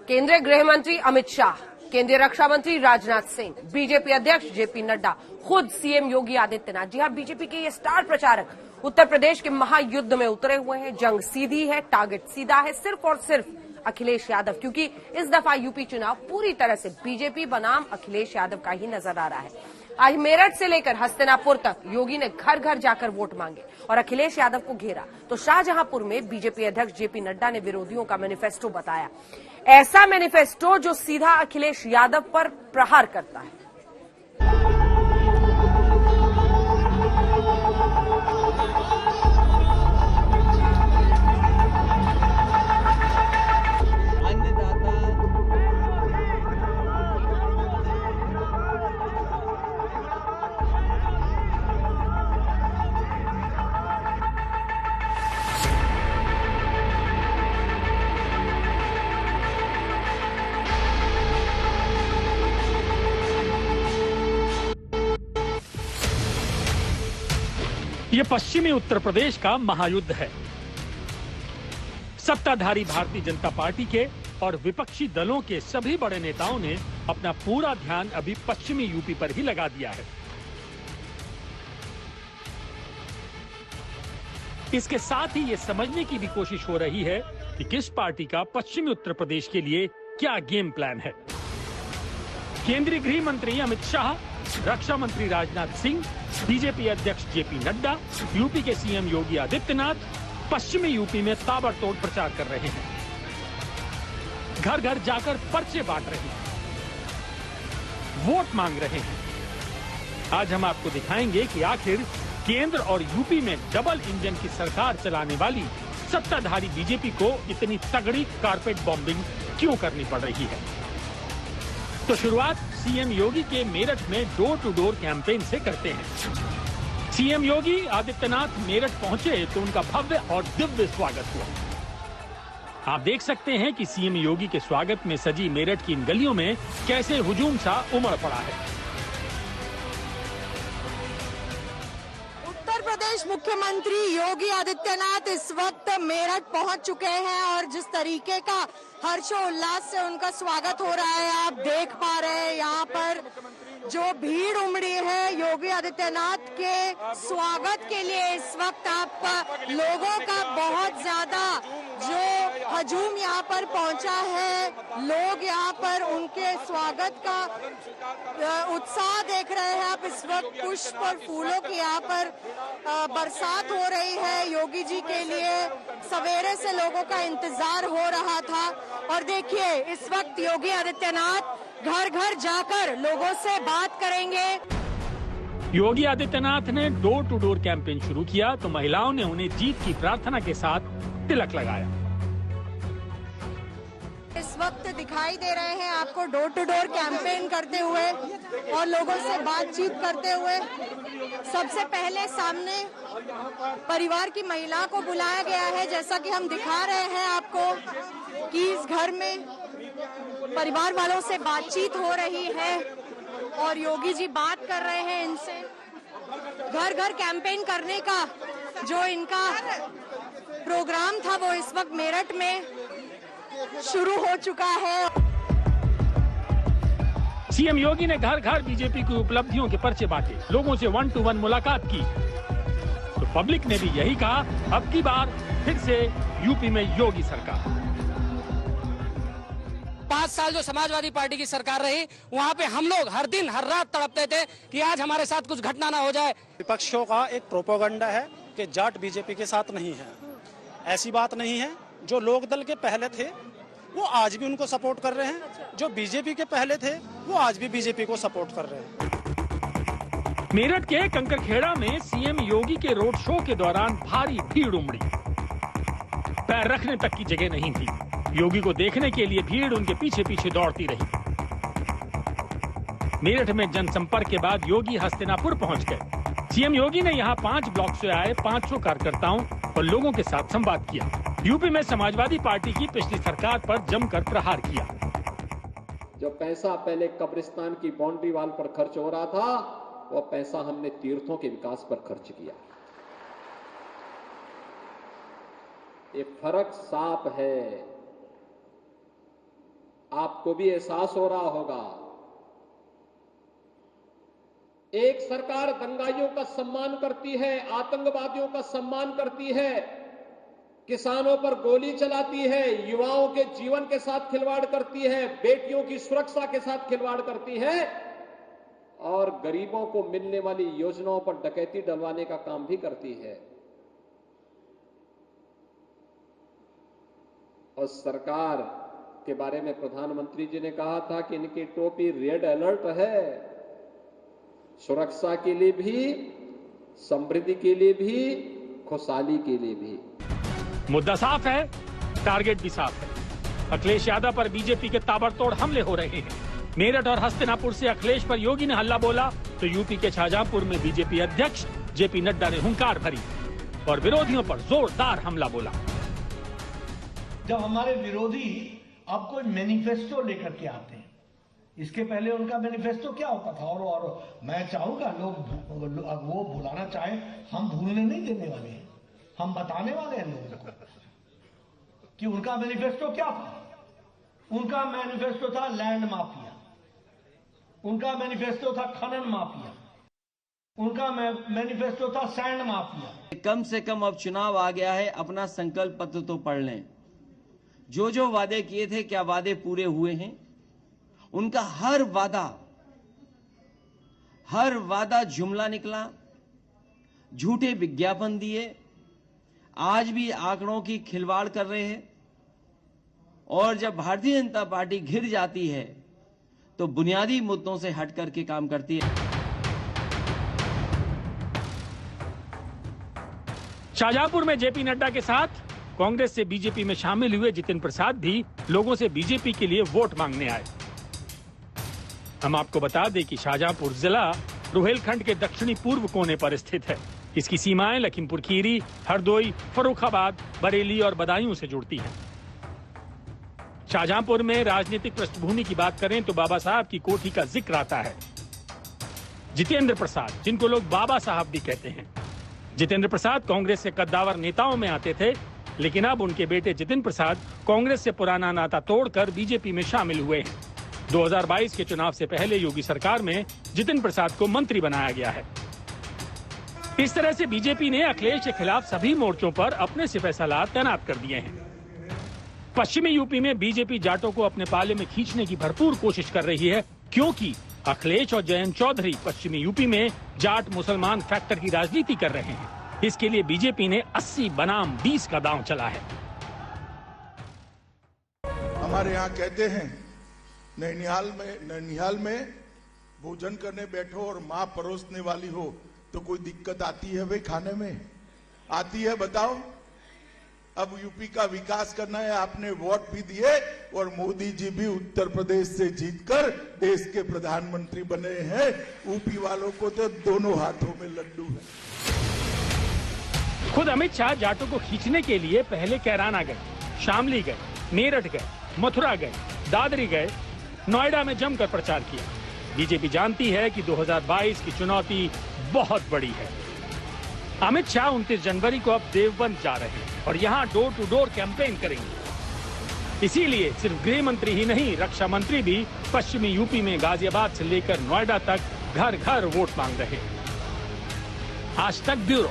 केंद्रीय गृह मंत्री अमित शाह, केंद्रीय रक्षा मंत्री राजनाथ सिंह, बीजेपी अध्यक्ष जेपी नड्डा, खुद सीएम योगी आदित्यनाथ, जी हां, बीजेपी के ये स्टार प्रचारक उत्तर प्रदेश के महायुद्ध में उतरे हुए हैं। जंग सीधी है, टारगेट सीधा है, सिर्फ और सिर्फ अखिलेश यादव, क्योंकि इस दफा यूपी चुनाव पूरी तरह से बीजेपी बनाम अखिलेश यादव का ही नजर आ रहा है। आज मेरठ से लेकर हस्तिनापुर तक योगी ने घर घर जाकर वोट मांगे और अखिलेश यादव को घेरा। तो शाहजहांपुर में बीजेपी अध्यक्ष जेपी नड्डा ने विरोधियों का मैनिफेस्टो बताया, ऐसा मैनिफेस्टो जो सीधा अखिलेश यादव पर प्रहार करता है। ये पश्चिमी उत्तर प्रदेश का महायुद्ध है। सत्ताधारी भारतीय जनता पार्टी के और विपक्षी दलों के सभी बड़े नेताओं ने अपना पूरा ध्यान अभी पश्चिमी यूपी पर ही लगा दिया है। इसके साथ ही ये समझने की भी कोशिश हो रही है कि किस पार्टी का पश्चिमी उत्तर प्रदेश के लिए क्या गेम प्लान है। केंद्रीय गृह मंत्री अमित शाह, रक्षा मंत्री राजनाथ सिंह, बीजेपी अध्यक्ष जेपी नड्डा, यूपी के सीएम योगी आदित्यनाथ पश्चिमी यूपी में ताबड़तोड़ प्रचार कर रहे हैं, घर घर जाकर पर्चे बांट रहे हैं, वोट मांग रहे हैं। आज हम आपको दिखाएंगे कि आखिर केंद्र और यूपी में डबल इंजन की सरकार चलाने वाली सत्ताधारी बीजेपी को इतनी तगड़ी कारपेट बॉम्बिंग क्यों करनी पड़ रही है। तो शुरुआत सीएम योगी के मेरठ में डोर टू डोर कैंपेन से करते हैं। सीएम योगी आदित्यनाथ मेरठ पहुंचे तो उनका भव्य और दिव्य स्वागत हुआ। आप देख सकते हैं कि सीएम योगी के स्वागत में सजी मेरठ की इन गलियों में कैसे हुजूम सा उमड़ पड़ा है। उत्तर प्रदेश मुख्यमंत्री योगी आदित्यनाथ इस वक्त मेरठ पहुंच चुके हैं और जिस तरीके का हर्षोल्लास से उनका स्वागत हो रहा है, आप देख पा रहे हैं यहाँ पर जो भीड़ उमड़ी है योगी आदित्यनाथ के स्वागत के लिए। इस वक्त आप लोगों का बहुत ज्यादा जो हजूम यहाँ पर पहुंचा है, लोग यहाँ पर उनके स्वागत का उत्साह देख रहे हैं आप। इस वक्त पुष्प और फूलों की यहाँ पर बरसात हो रही है। योगी जी के लिए सवेरे से लोगों का इंतजार हो रहा था और देखिए इस वक्त योगी आदित्यनाथ घर घर जाकर लोगों से बात करेंगे। योगी आदित्यनाथ ने डोर टू डोर कैंपेन शुरू किया तो महिलाओं ने उन्हें जीत की प्रार्थना के साथ तिलक लगाया। इस वक्त दिखाई दे रहे हैं आपको डोर टू डोर कैंपेन करते हुए और लोगों से बातचीत करते हुए। सबसे पहले सामने परिवार की महिला को बुलाया गया है, जैसा कि हम दिखा रहे हैं आपको कि इस घर में परिवार वालों से बातचीत हो रही है और योगी जी बात कर रहे हैं इनसे। घर घर कैंपेन करने का जो इनका प्रोग्राम था वो इस वक्त मेरठ में शुरू हो चुका है। सीएम योगी ने घर घर बीजेपी की उपलब्धियों के पर्चे बांटे, लोगों से 1-to-1 मुलाकात की तो पब्लिक ने भी यही कहा, अब की बार फिर से यूपी में योगी सरकार। 5 साल जो समाजवादी पार्टी की सरकार रही, वहाँ पे हम लोग हर दिन हर रात तड़पते थे कि आज हमारे साथ कुछ घटना ना हो जाए। विपक्षियों का एक प्रोपेगेंडा है कि जाट बीजेपी के साथ नहीं है। ऐसी बात नहीं है। जो लोक दल के पहले थे वो आज भी उनको सपोर्ट कर रहे हैं, जो बीजेपी के पहले थे वो आज भी बीजेपी को सपोर्ट कर रहे हैं। मेरठ के कंकरखेड़ा में सीएम योगी के रोड शो के दौरान भारी भीड़ उमड़ी, पैर रखने तक की जगह नहीं थी। योगी को देखने के लिए भीड़ उनके पीछे पीछे दौड़ती रही। मेरठ में जनसंपर्क के बाद योगी हस्तिनापुर पहुंच गए। सीएम योगी ने यहां 5 ब्लॉक से आए 500 कार्यकर्ताओं और लोगों के साथ संवाद किया। यूपी में समाजवादी पार्टी की पिछली सरकार पर जमकर प्रहार किया। जो पैसा पहले कब्रिस्तान की बाउंड्री वाल पर खर्च हो रहा था, वो पैसा हमने तीर्थों के विकास पर खर्च किया। ये फर्क साफ है। आपको भी एहसास हो रहा होगा, एक सरकार दंगाइयों का सम्मान करती है, आतंकवादियों का सम्मान करती है, किसानों पर गोली चलाती है, युवाओं के जीवन के साथ खिलवाड़ करती है, बेटियों की सुरक्षा के साथ खिलवाड़ करती है और गरीबों को मिलने वाली योजनाओं पर डकैती डलवाने का काम भी करती है। और सरकार के बारे में प्रधानमंत्री जी ने कहा था कि इनकी टोपी रेड अलर्ट है, सुरक्षा के लिए भी, समृद्धि के लिए भी, खुशहाली के लिए भी। मुद्दा साफ है, टारगेट भी साफ है। अखिलेश यादव पर बीजेपी के ताबड़तोड़ हमले हो रहे हैं। मेरठ और हस्तिनापुर से अखिलेश पर योगी ने हल्ला बोला तो यूपी के शाहजहांपुर में बीजेपी अध्यक्ष जेपी नड्डा ने हुंकार भरी और विरोधियों पर जोरदार हमला बोला। जब हमारे विरोधी अब कोई मैनिफेस्टो लेकर के आते हैं, इसके पहले उनका मैनिफेस्टो क्या होता था, और मैं चाहूंगा लोग वो भुलाना चाहे, हम भूलने नहीं देने वाले हैं, हम बताने वाले हैं लोगों को कि उनका मैनिफेस्टो क्या था। उनका मैनिफेस्टो था लैंड माफिया, उनका मैनिफेस्टो था खनन माफिया, उनका मैनिफेस्टो था सैंड माफिया। कम से कम अब चुनाव आ गया है, अपना संकल्प पत्र तो पढ़ लें। जो जो वादे किए थे, क्या वादे पूरे हुए हैं? उनका हर वादा जुमला निकला, झूठे विज्ञापन दिए, आज भी आंकड़ों की खिलवाड़ कर रहे हैं। और जब भारतीय जनता पार्टी घिर जाती है तो बुनियादी मुद्दों से हट करके काम करती है। शाहजहांपुर में जेपी नड्डा के साथ कांग्रेस से बीजेपी में शामिल हुए जितिन प्रसाद भी लोगों से बीजेपी के लिए वोट मांगने आए। हम आपको बता दें कि शाहजहांपुर जिला रुहेलखंड के दक्षिणी पूर्व कोने पर स्थित है। इसकी सीमाएं लखीमपुर खीरी, हरदोई, फर्रुखाबाद, बरेली और बदायूं से जुड़ती हैं। शाहजहांपुर में राजनीतिक पृष्ठभूमि की बात करें तो बाबा साहब की कोठी का जिक्र आता है। जितेंद्र प्रसाद, जिनको लोग बाबा साहब भी कहते हैं, जितेंद्र प्रसाद कांग्रेस से कद्दावर नेताओं में आते थे, लेकिन अब उनके बेटे जितिन प्रसाद कांग्रेस से पुराना नाता तोड़कर बीजेपी में शामिल हुए हैं। 2022 के चुनाव से पहले योगी सरकार में जितिन प्रसाद को मंत्री बनाया गया है। इस तरह से बीजेपी ने अखिलेश के खिलाफ सभी मोर्चों पर अपने सिपहसालार तैनात कर दिए हैं। पश्चिमी यूपी में बीजेपी जाटों को अपने पाले में खींचने की भरपूर कोशिश कर रही है, क्योंकि अखिलेश और जयंत चौधरी पश्चिमी यूपी में जाट मुसलमान फैक्टर की राजनीति कर रहे हैं। इसके लिए बीजेपी ने 80 बनाम 20 का दांव चला है। हमारे यहाँ कहते हैं नैनिहाल में भोजन करने बैठो और माँ परोसने वाली हो तो कोई दिक्कत आती है भाई? खाने में आती है? बताओ। अब यूपी का विकास करना है, आपने वोट भी दिए और मोदी जी भी उत्तर प्रदेश से जीतकर देश के प्रधानमंत्री बने हैं। यूपी वालों को तो दोनों हाथों में लड्डू है। खुद अमित शाह जाटों को खींचने के लिए पहले कैराना गए, शामली गए, मेरठ गए, मथुरा गए, दादरी गए, नोएडा में जमकर प्रचार किया। बीजेपी जानती है कि 2022 की चुनौती बहुत बड़ी है। अमित शाह 29 जनवरी को अब देवबंद जा रहे हैं और यहां डोर टू डोर कैंपेन करेंगे। इसीलिए सिर्फ गृह मंत्री ही नहीं, रक्षा मंत्री भी पश्चिमी यूपी में गाजियाबाद से लेकर नोएडा तक घर घर वोट मांग रहे हैं। आज तक ब्यूरो।